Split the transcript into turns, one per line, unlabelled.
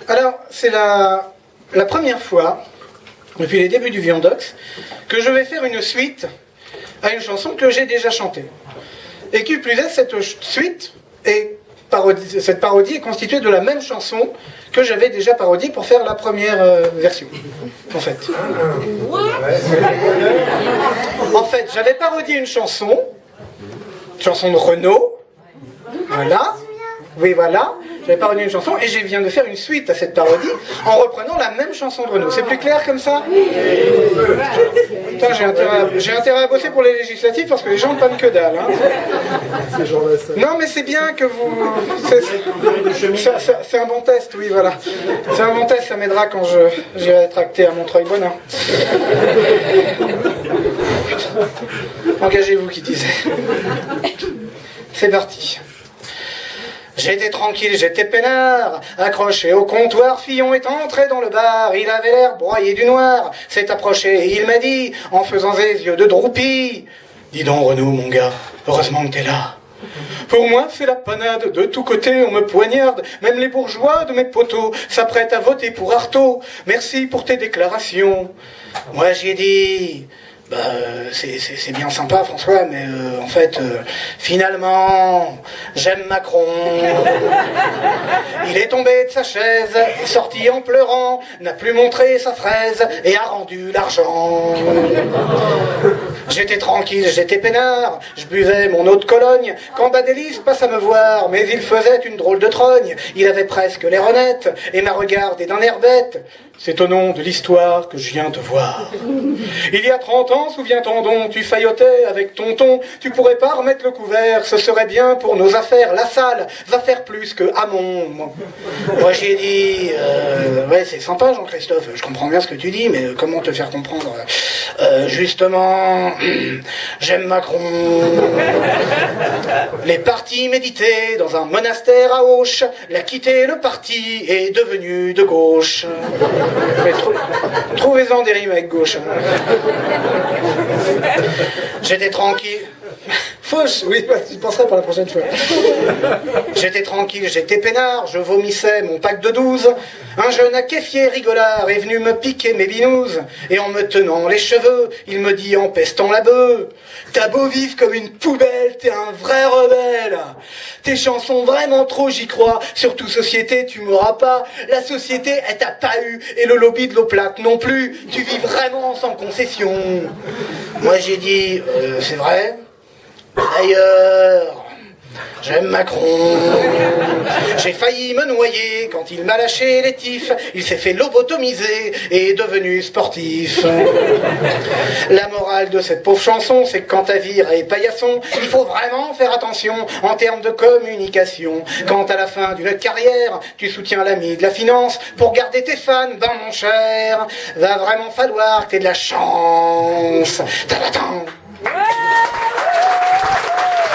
Alors, c'est la première fois, depuis les débuts du Viandox, que je vais faire une suite à une chanson que j'ai déjà chantée. Et qui plus est, cette suite cette parodie est constituée de la même chanson que j'avais déjà parodiée pour faire la première version, en fait. En fait, j'avais parodié une chanson de Renaud, voilà, oui voilà, j'avais parodié une chanson et je viens de faire une suite à cette parodie en reprenant la même chanson de Renaud. C'est plus clair comme ça? Putain, j'ai intérêt à bosser pour les législatives parce que les gens ne pannent que dalle. Hein. Non mais c'est bien que vous... C'est un bon test, oui voilà. C'est un bon test, ça m'aidera quand j'irai tracter à Montreuil-Bonin. Engagez-vous qui disait. C'est parti. J'étais tranquille, j'étais peinard, accroché au comptoir, Fillon est entré dans le bar, il avait l'air broyé du noir, s'est approché et il m'a dit, en faisant ses yeux de droupi, dis donc Renaud mon gars, heureusement que t'es là. Pour moi c'est la panade, de tous côtés on me poignarde, même les bourgeois de mes poteaux s'apprêtent à voter pour Artaud, merci pour tes déclarations. Moi j'ai dit... c'est bien sympa François, mais en fait, finalement, j'aime Macron. Il est tombé de sa chaise, est sorti en pleurant, n'a plus montré sa fraise et a rendu l'argent. J'étais tranquille, j'étais peinard, je buvais mon eau de Cologne, quand Badélis passe à me voir, mais il faisait une drôle de trogne, il avait presque l'air honnête, et m'a regardé d'un air bête. C'est au nom de l'histoire que je viens te voir. Il y a 30 ans, souviens-t'en donc, tu faillotais avec tonton, tu pourrais pas remettre le couvert, ce serait bien pour nos affaires, la salle va faire plus que Hamon. Moi j'ai dit, ouais c'est sympa Jean-Christophe, je comprends bien ce que tu dis, mais comment te faire comprendre? Justement, j'aime Macron. Les partis méditaient dans un monastère à Auch, l'a quitté le parti est devenu de gauche. Mais trouvez-en des rimes avec gauche. J'étais tranquille. Fauche, oui, tu penseras pour la prochaine fois. J'étais tranquille, j'étais peinard, je vomissais mon pack de 12. Un jeune acquéfier rigolard est venu me piquer mes binouses. Et en me tenant les cheveux, il me dit en pestant la beuh, t'as beau vivre comme une poubelle, t'es un vrai rebelle. Tes chansons vraiment trop, j'y crois. Surtout société, tu m'auras pas. La société, elle t'a pas eu. Et le lobby de l'eau plate non plus. Tu vis vraiment sans concession. Moi j'ai dit, c'est vrai. D'ailleurs, j'aime Macron. J'ai failli me noyer quand il m'a lâché les tifs. Il s'est fait lobotomiser et est devenu sportif. La morale de cette pauvre chanson, c'est que quand ta vie est paillasson, il faut vraiment faire attention en termes de communication. Quand à la fin d'une carrière, tu soutiens l'ami de la finance pour garder tes fans, ben mon cher, va vraiment falloir que t'aies de la chance. Ta-da-tam.